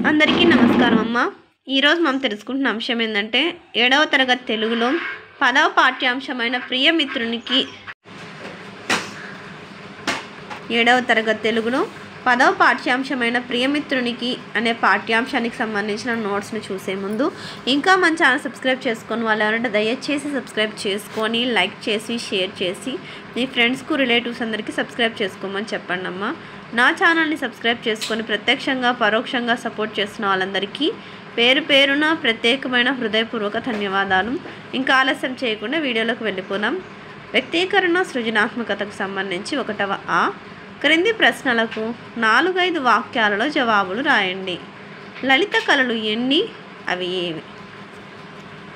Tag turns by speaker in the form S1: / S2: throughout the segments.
S1: అందరికీ నమస్కారం అమ్మ. ఈరోజు మనం తెలుసుకుంటున్న అంశం ఏంటంటే 7వ తరగతి తెలుగులో 10వ పాఠ్యాంశమైన ప్రియమిత్రునికి 7వ తరగతి తెలుగులో 10వ పాఠ్యాంశమైన ప్రియమిత్రునికి అనే పాఠ్యాంశానికి సంబంధించిన నోట్స్ని చూసే ముందు ఇంకా మన ఛానల్ సబ్స్క్రైబ్ చేసుకొని వాళ్ళు ఎవరంటే దయచేసి సబ్స్క్రైబ్ చేసుకొని లైక్ చేసి షేర్ చేసి మీ ఫ్రెండ్స్కు రిలేటివ్స్ అందరికీ సబ్స్క్రైబ్ చేసుకోమని చెప్పండి అమ్మ. నా ఛానల్ని సబ్స్క్రైబ్ చేసుకొని ప్రత్యక్షంగా పరోక్షంగా సపోర్ట్ చేస్తున్న వాళ్ళందరికీ పేరు పేరున ప్రత్యేకమైన హృదయపూర్వక ధన్యవాదాలు. ఇంకా ఆలస్యం చేయకుండా వీడియోలోకి వెళ్ళిపోదాం. వ్యక్తీకరణ సృజనాత్మకతకు సంబంధించి 1వ ఆ క్రింది ప్రశ్నలకు 4-5 వాక్యాలలో జవాబులు రాయండి. లలిత కళలు ఎన్ని? అవి ఏవి?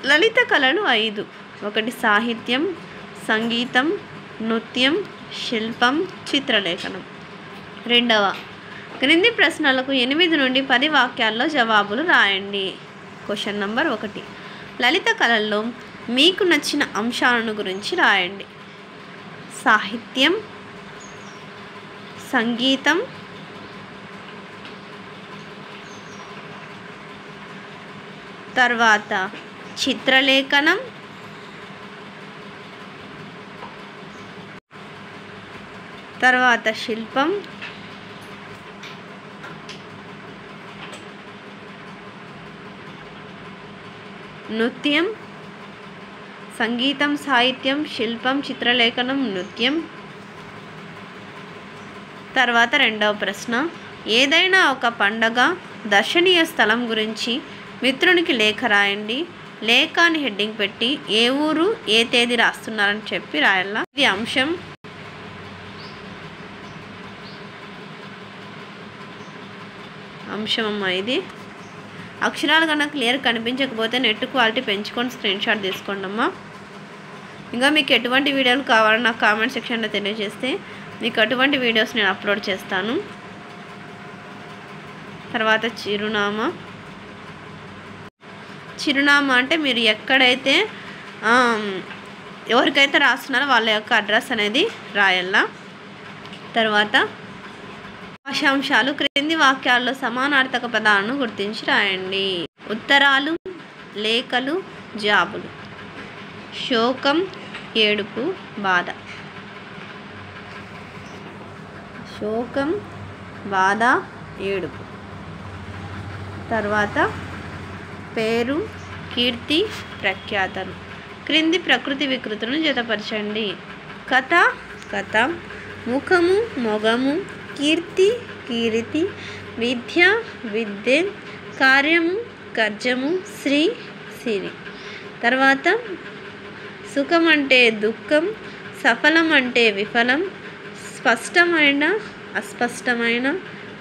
S1: లలిత కళలు 5. 1 సాహిత్యం, సంగీతం, నృత్యం, శిల్పం, చిత్రలేఖనం. 2వ క్రింది ప్రశ్నలకు 8 నుండి 10 వాక్యాల్లో జవాబులు రాయండి. Question number 1. లలిత కళల్లో మీకు నచ్చిన అంశాలను గురించి రాయండి. సాహిత్యం, సంగీతం, తర్వాత చిత్రలేఖనం, తర్వాత శిల్పం, నృత్యం, సంగీతం, సాహిత్యం, శిల్పం, చిత్రలేఖనం, నృత్యం. తర్వాత 2వ ప్రశ్న. ఏదైనా ఒక పండగ దర్శనీయ స్థలం గురించి మిత్రునికి లేఖ రాయండి. లేఖ అని హెడ్డింగ్ పెట్టి ఏ ఊరు ఏ తేదీ రాస్తున్నారని చెప్పి రాయాల. ఇది అంశం. అమ్మ ఇది. అక్షరాలు కన్నా క్లియర్ కనిపించకపోతే నెట్ క్వాలిటీ పెంచుకొని స్క్రీన్ షాట్ తీసుకోండి అమ్మా. ఇంకా మీకు ఎటువంటి వీడియోలు కావాలో నాకు కామెంట్ సెక్షన్లో తెలియజేస్తే మీకు అటువంటి వీడియోస్ నేను అప్లోడ్ చేస్తాను. తర్వాత చిరునామా. చిరునామా అంటే మీరు ఎక్కడైతే ఎవరికైతే రాస్తున్నారో వాళ్ళ యొక్క అడ్రస్ అనేది రాయాల. తర్వాత భాషాంశాలు. క్రింది వాక్యాల్లో సమానార్థక పదాలను గుర్తించి రాయండి. ఉత్తరాలు, లేఖలు, జాబులు. శోకం, ఏడుపు, బాధ. శోకం, బాధ, ఏడుపు. తర్వాత పేరు, కీర్తి, ప్రఖ్యాతలు. క్రింది ప్రకృతి వికృతులను జతపరచండి. కథ, కథ. ముఖము, మొగము. కీర్తి, కీర్తి. విద్య, విద్య. కార్యము, కర్జము. శ్రీ, సిరి. తర్వాత సుఖం అంటే దుఃఖం. సఫలం అంటే విఫలం. స్పష్టమైన, అస్పష్టమైన.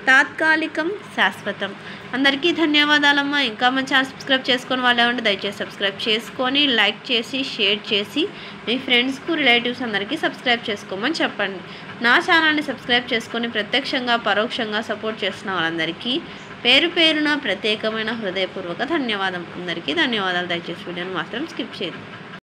S1: తాత్కాలికం, శాశ్వతం. అందరికీ ధన్యవాదాలమ్మా. ఇంకా మన ఛానల్ సబ్స్క్రైబ్ చేసుకొని వాళ్ళు ఏమంటే దయచేసి సబ్స్క్రైబ్ చేసుకొని లైక్ చేసి షేర్ చేసి మీ ఫ్రెండ్స్కు రిలేటివ్స్ అందరికీ సబ్స్క్రైబ్ చేసుకోమని చెప్పండి. నా ఛానల్ని సబ్స్క్రైబ్ చేసుకొని ప్రత్యక్షంగా పరోక్షంగా సపోర్ట్ చేస్తున్న వాళ్ళందరికీ పేరు పేరున ప్రత్యేకమైన హృదయపూర్వక ధన్యవాదం. అందరికీ ధన్యవాదాలు. దయచేసి వీడియోని మాత్రం స్కిప్ చేయదు.